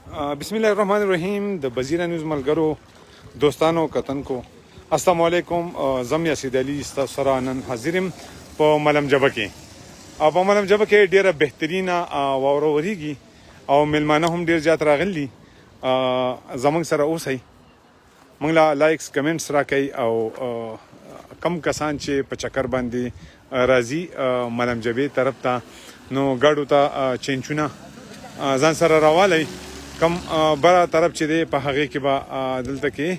بسم الله الرحمن الرحیم د بزیره نیوز ملګرو دوستانو کتونکو السلام علیکم. زم یاسید علي ستاسو سره نن حاضرم په ملم جبه کې او په ملم جبه کې ډیره بهترینه واوره وریږي او ملمانه هم ډیر زیات راغلي. زمونږ سره اوسئ، موږ لا لایکس کمنټس راکئ او کم کسان چې په چکر باندې راځي ملم جبې طرف ته نو ګاډو ته چینچونه ځان سره راوالی کم بره طرف چې دی په هغې کې به دلته کې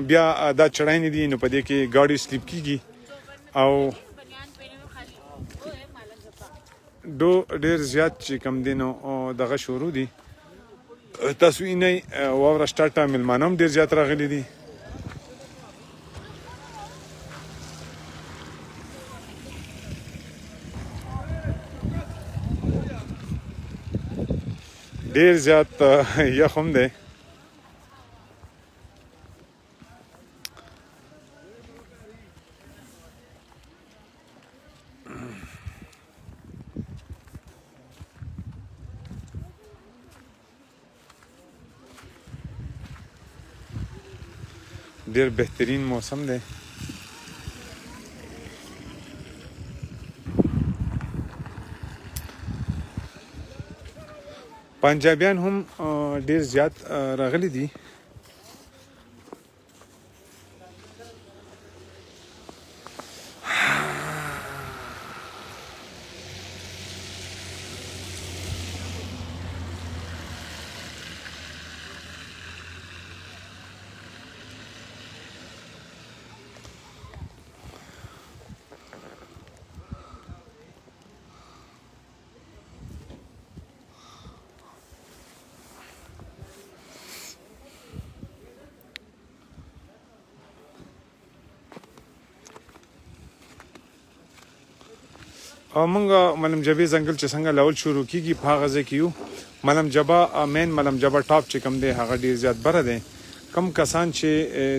بیا دا چړاینې دي نو په دې کې ګاډي سلیپ کېږي او ډېر زیات چې کم دی نو دغه شروع دي. تاسو وینئ واوره سټارټه مېلمانه هم ډېر زیات راغلي دي. ډیر زیات یخ هم دی. ډیر بهترین موسم دی. پنجابیان هم ډیر زیات راغلي دي. او مونږ ملم جبې ځنګل چې څنګه لاول شروع کیږي په هغه ځای کې یو. ملم جبه مین ملم جبه ټاپ چې کم دی هغه ډیر زیات بره دی. کم کسان چې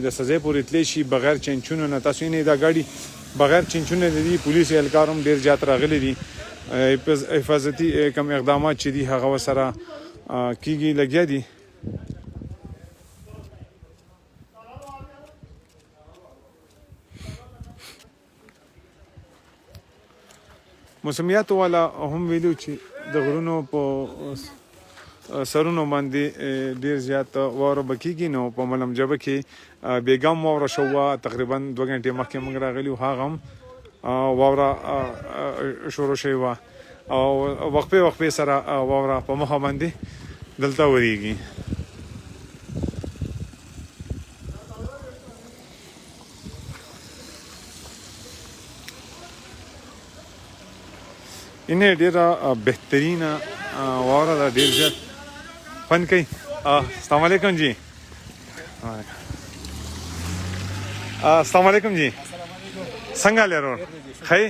د سزا پورې تللی شي بغیر چینچونو نه، تاسو یې دا ګاډي بغیر چینچونو دی پولیس اهلکار هم ډیر زیات راغلي دي. حفاظتي کم اقدامات چې دي هغه ورسره کیږي لګیا دي. موسمیات والا هم ویلو چې د غرونو په سرونو باندې ډیر زیات واوره به کېږي. نو په ملم جبه کې بیګم واوره شوه تقریبا 2 غنټې مخکې موږ راغلي وو، هغه هم واوره شروع شوې وه او وقفې سره واوره په مخه باندې دلته ورېږي. اینه ډیره بهترینه واوره ده، ډیر زیات خوند کوي. السلام علیکم جی. السلام علیکم جی. څنګه لرو خی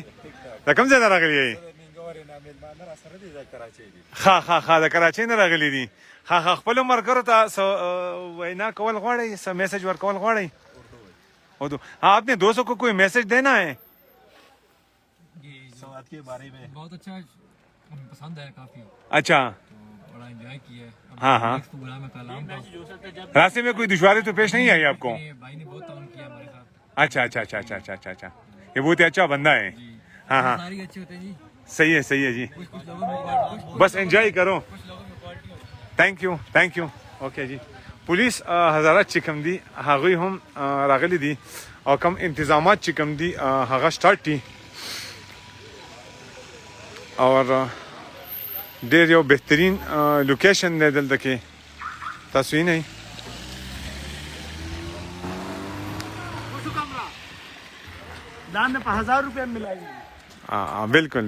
د کوم ځای نه راغلی یې؟ ښه د کراچۍ نه راغلی دي. ښه خپلو ملګرو ته وینا کول غواړئ، څه میسج ورکول غواړئ؟ اردو. हाँ, आपने दोस्तों को कोई मैसेज देना है के बारे में? बहुत अच्छा, हमें पसंद है काफी। अच्छा, तो बड़ा एंजॉय किया है। हाँ प्रोग्राम है कलाम का। रास्ते में कोई दुश्वारी तो पेश नहीं आई आपको? भाई ने बहुत ताउन किया हमारे साथ। अच्छा, ये बहुत ही अच्छा बंदा है। हाँ सारी अच्छे होते हैं जी। सही है जी। कुछ लोगों में बस एंजॉय करो। थैंक यू ओके जी. पुलिस हजारत چې کوم دي هغوی هم راغلي دي او کم انتظامات چې کوم دي هغه سٹارټ دي اور ډیر یو بهترین لوکیشن دی دلته کې. تاسو یې نه दान पे 1000 रुपये मिलाएंगे. बिल्कुल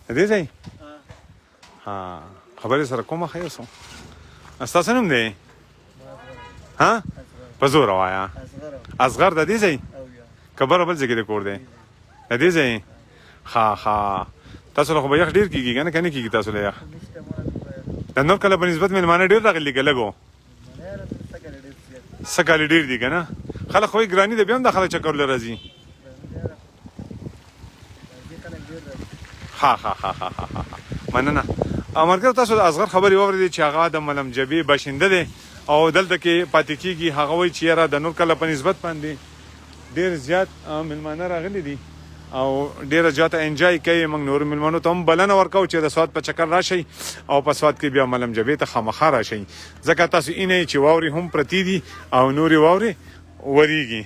دې ځای خبرې سره کومه ښه اوسو. ستاسو نوم دی؟ په زوره وایه. اصغر د دې ځای که بله بل ځای کې د کور دی؟ د دې ځای. ښه تاسو له خو به یخ ډېر کېږي که نه؟ که نه کېږي تاسو له یخ؟ د نور کله په نسبت مېلمانه ډېر راغلي که لږ و؟ څه کالې ډېر دي که نه؟ خلک خو یې ګراني ده بیا هم دا خلک چکر له راځي. ها ها ها ها ها مننه امرګر تاسو د اصغر خبري واورېدې چې هغه د ملم جبې باشنده دی او دلته کې پاتې کیږي هغه وایي چې یاره د نور کله په نسبت باندې ډېر زیات مېلمانه راغلي دي او ډېره زیاته انجوای کوي موږ نور مېلمنو ته هم بلنه ورکوو چې د سوات په چکر راشئ او په سوات کې بیا ملم جبې ته خامخا راشئ ځکه تاسو اینه چې واورې هم پرتې دي او نورې واورې ورېږي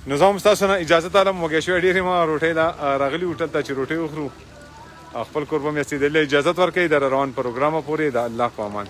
نو زه هم ستاسو نه اجازه طالم وږی شوی ډېرې ما روټۍ ته راغلي هوټل ته چې روټۍ وخورو خپل کور به مې استېدلی اجازت ورکوي د روان پروګرامه پورې د الله په امان